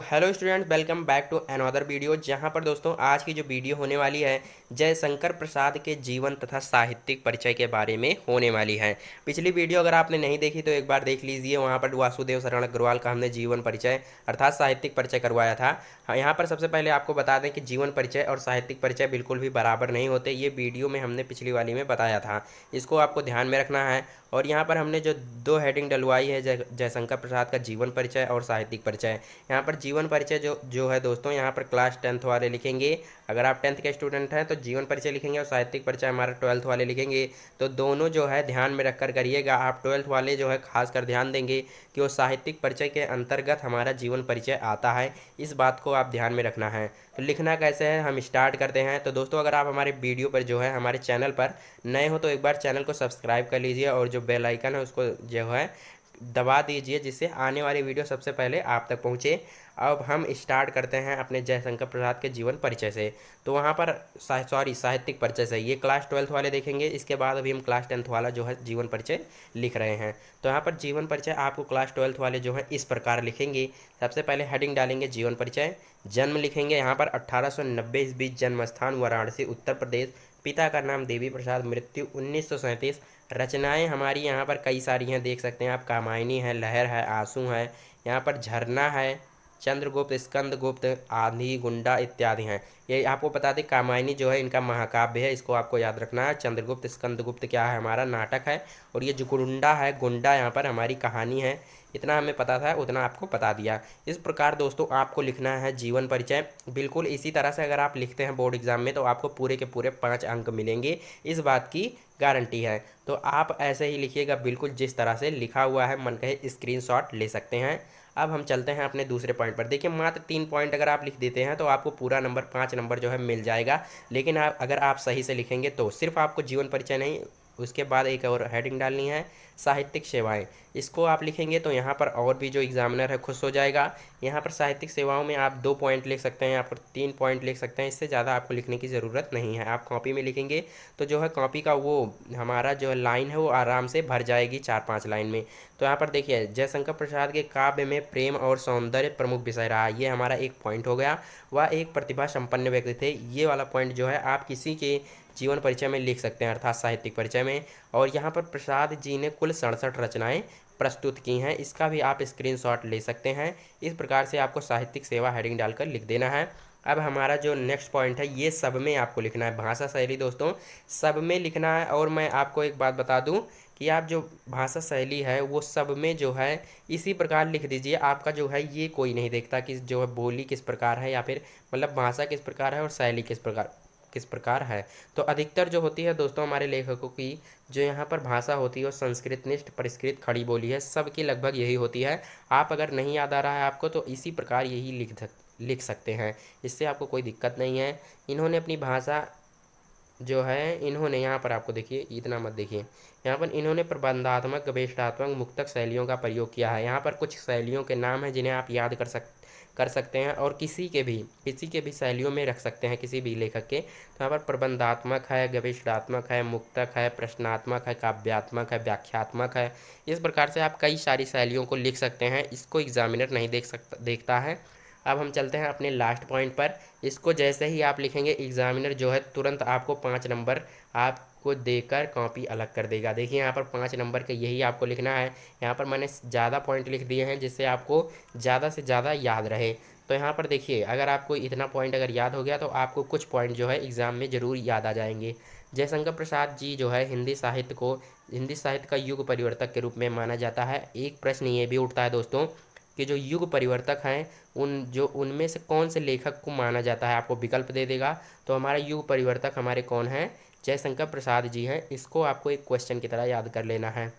Hello students, welcome back to another video. जहां पर दोस्तों आज की जो वीडियो होने वाली है जयशंकर प्रसाद के जीवन तथा साहित्यिक परिचय के बारे में होने वाली है। पिछली वीडियो अगर आपने नहीं देखी तो एक बार देख लीजिए। वहां पर वासुदेव शरण अग्रवाल का हमने जीवन परिचय अर्थात साहित्यिक परिचय करवाया था। यहाँ पर सबसे पहले आपको बता दें कि जीवन परिचय और साहित्यिक परिचय बिल्कुल भी बराबर नहीं होते। ये वीडियो में हमने पिछली वाली में बताया था, इसको आपको ध्यान में रखना है। और यहाँ पर हमने जो दो हेडिंग डलवाई है, जयशंकर प्रसाद का जीवन परिचय और साहित्यिक परिचय। यहाँ पर जीवन परिचय जो जो है दोस्तों, यहाँ पर क्लास 10th वाले लिखेंगे। अगर आप 10th के स्टूडेंट हैं तो जीवन परिचय लिखेंगे और साहित्यिक परिचय हमारे 12th वाले लिखेंगे। तो दोनों जो है ध्यान में रखकर करिएगा। आप 12th वाले जो है खास कर ध्यान देंगे कि वो साहित्यिक परिचय के अंतर्गत हमारा जीवन परिचय आता है। इस बात को आप ध्यान में रखना है। तो लिखना कैसे है, हम स्टार्ट करते हैं। तो दोस्तों अगर आप हमारे वीडियो पर जो है हमारे चैनल पर नए हो तो एक बार चैनल को सब्सक्राइब कर लीजिए और जो बेल आइकन है उसको जो है दबा दीजिए, जिससे आने वाली वीडियो सबसे पहले आप तक पहुंचे। अब हम स्टार्ट करते हैं अपने जयशंकर प्रसाद के जीवन परिचय से। तो वहाँ पर साहित्यिक परिचय से ये क्लास 12th वाले देखेंगे। इसके बाद अभी हम क्लास 10th वाला जो है जीवन परिचय लिख रहे हैं। तो यहाँ पर जीवन परिचय आपको क्लास 12th वाले जो है इस प्रकार लिखेंगे। सबसे पहले हेडिंग डालेंगे जीवन परिचय। जन्म लिखेंगे यहाँ पर 1890 ईस्वी, जन्म स्थान वाराणसी उत्तर प्रदेश, पिता का नाम देवी प्रसाद, मृत्यु 1937। रचनाएं हमारी यहाँ पर कई सारी हैं, देख सकते हैं आप। कामायनी है, लहर है, आंसू है, यहाँ पर झरना है, चंद्रगुप्त, स्कंदगुप्त, आंधी, गुंडा इत्यादि हैं। ये आपको बता दें कामायनी जो है इनका महाकाव्य है, इसको आपको याद रखना है। चंद्रगुप्त स्कंदगुप्त क्या है, हमारा नाटक है। और ये जो गुंडा है, गुंडा यहाँ पर हमारी कहानी है। इतना हमें पता था, उतना आपको बता दिया। इस प्रकार दोस्तों आपको लिखना है जीवन परिचय। बिल्कुल इसी तरह से अगर आप लिखते हैं बोर्ड एग्जाम में तो आपको पूरे के पूरे 5 अंक मिलेंगे, इस बात की गारंटी है। तो आप ऐसे ही लिखिएगा, बिल्कुल जिस तरह से लिखा हुआ है। मन कहे स्क्रीनशॉट ले सकते हैं। अब हम चलते हैं अपने दूसरे पॉइंट पर। देखिए मात्र 3 पॉइंट अगर आप लिख देते हैं तो आपको पूरा नंबर 5 नंबर जो है मिल जाएगा। लेकिन अगर आप सही से लिखेंगे तो सिर्फ आपको जीवन परिचय नहीं, उसके बाद एक और हेडिंग डालनी है, साहित्यिक सेवाएं। इसको आप लिखेंगे तो यहाँ पर और भी जो एग्जामिनर है खुश हो जाएगा। यहाँ पर साहित्यिक सेवाओं में आप 2 पॉइंट लिख सकते हैं, यहाँ पर 3 पॉइंट लिख सकते हैं। इससे ज़्यादा आपको लिखने की ज़रूरत नहीं है। आप कॉपी में लिखेंगे तो जो है कॉपी का वो हमारा जो है लाइन है वो आराम से भर जाएगी 4-5 लाइन में। तो यहाँ पर देखिए जयशंकर प्रसाद के काव्य में प्रेम और सौंदर्य प्रमुख विषय रहा, ये हमारा एक पॉइंट हो गया। वह एक प्रतिभा संपन्न व्यक्ति थे, ये वाला पॉइंट जो है आप किसी के जीवन परिचय में लिख सकते हैं अर्थात साहित्यिक परिचय में। और यहाँ पर प्रसाद जी ने कुल 67 रचनाएं प्रस्तुत की हैं, इसका भी आप स्क्रीनशॉट ले सकते हैं। इस प्रकार से आपको साहित्यिक सेवा हेडिंग डालकर लिख देना है। अब हमारा जो नेक्स्ट पॉइंट है ये सब में आपको लिखना है। भाषा शैली दोस्तों सब में लिखना है। और मैं आपको एक बात बता दूं कि आप जो भाषा शैली है वो सब में जो है इसी प्रकार लिख दीजिए। आपका जो है ये कोई नहीं देखता कि जो है बोली किस प्रकार है या फिर मतलब भाषा किस प्रकार है और शैली किस प्रकार है। तो अधिकतर जो होती है दोस्तों हमारे लेखकों की जो यहाँ पर भाषा होती है वो संस्कृतनिष्ठ, परिष्कृत, खड़ी बोली है, सबकी लगभग यही होती है। आप अगर नहीं याद आ रहा है आपको तो इसी प्रकार यही लिख सकते हैं, इससे आपको कोई दिक्कत नहीं है। इन्होंने अपनी भाषा जो है इन्होंने यहाँ पर आपको देखिए, इतना मत देखिए, यहाँ पर इन्होंने प्रबंधात्मक, गवेषणात्मक, मुक्तक शैलियों का प्रयोग किया है। यहाँ पर कुछ शैलियों के नाम हैं जिन्हें आप याद कर सकते हैं और किसी के भी शैलियों में रख सकते हैं, किसी भी लेखक के। तो यहाँ पर प्रबंधात्मक है, गवेषणात्मक है, मुक्तक है, प्रश्नात्मक है, काव्यात्मक है, व्याख्यात्मक है। इस प्रकार से आप कई सारी शैलियों को लिख सकते हैं। इसको एग्जामिनर नहीं देखता है। अब हम चलते हैं अपने लास्ट पॉइंट पर। इसको जैसे ही आप लिखेंगे एग्जामिनर जो है तुरंत आपको 5 नंबर आपको देकर कॉपी अलग कर देगा। देखिए यहाँ पर 5 नंबर के यही आपको लिखना है। यहाँ पर मैंने ज़्यादा पॉइंट लिख दिए हैं जिससे आपको ज़्यादा से ज़्यादा याद रहे। तो यहाँ पर देखिए अगर आपको इतना पॉइंट अगर याद हो गया तो आपको कुछ पॉइंट जो है एग्ज़ाम में ज़रूर याद आ जाएंगे। जयशंकर प्रसाद जी जो है हिंदी साहित्य का युग परिवर्तक के रूप में माना जाता है। एक प्रश्न ये भी उठता है दोस्तों कि जो युग परिवर्तक हैं उनमें से कौन से लेखक को माना जाता है, आपको विकल्प दे देगा। तो हमारा युग परिवर्तक हमारे कौन हैं, जयशंकर प्रसाद जी हैं। इसको आपको एक क्वेश्चन की तरह याद कर लेना है।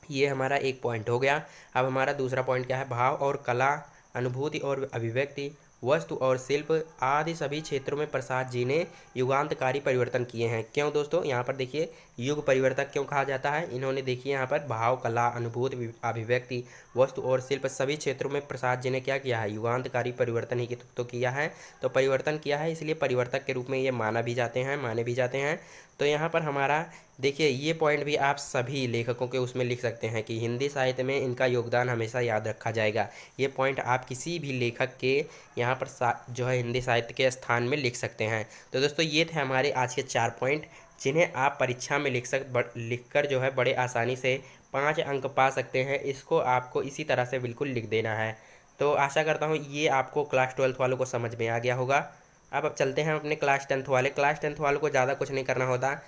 ये हमारा एक पॉइंट हो गया। अब हमारा दूसरा पॉइंट क्या है, भाव और कला, अनुभूति और अभिव्यक्ति, वस्तु और शिल्प आदि सभी क्षेत्रों में प्रसाद जी ने युगांतकारी परिवर्तन किए हैं। क्यों दोस्तों, यहाँ पर देखिए युग परिवर्तक क्यों कहा जाता है। इन्होंने देखिए यहाँ पर भाव, कला, अनुभूति, अभिव्यक्ति, वस्तु और शिल्प सभी क्षेत्रों में प्रसाद जी ने क्या किया है, युगांतकारी परिवर्तन ही तो किया है। तो परिवर्तन किया है इसलिए परिवर्तक के रूप में ये माने भी जाते हैं। तो यहाँ पर हमारा देखिए ये पॉइंट भी आप सभी लेखकों के उसमें लिख सकते हैं कि हिंदी साहित्य में इनका योगदान हमेशा याद रखा जाएगा। ये पॉइंट आप किसी भी लेखक के यहाँ पर जो है हिंदी साहित्य के स्थान में लिख सकते हैं। तो दोस्तों ये थे हमारे आज के 4 पॉइंट, जिन्हें आप परीक्षा में लिख कर जो है बड़े आसानी से 5 अंक पा सकते हैं। इसको आपको इसी तरह से बिल्कुल लिख देना है। तो आशा करता हूँ ये आपको क्लास 12th वालों को समझ में आ गया होगा। अब चलते हैं अपने क्लास 10th वाले। क्लास 10th वालों को ज़्यादा कुछ नहीं करना होता।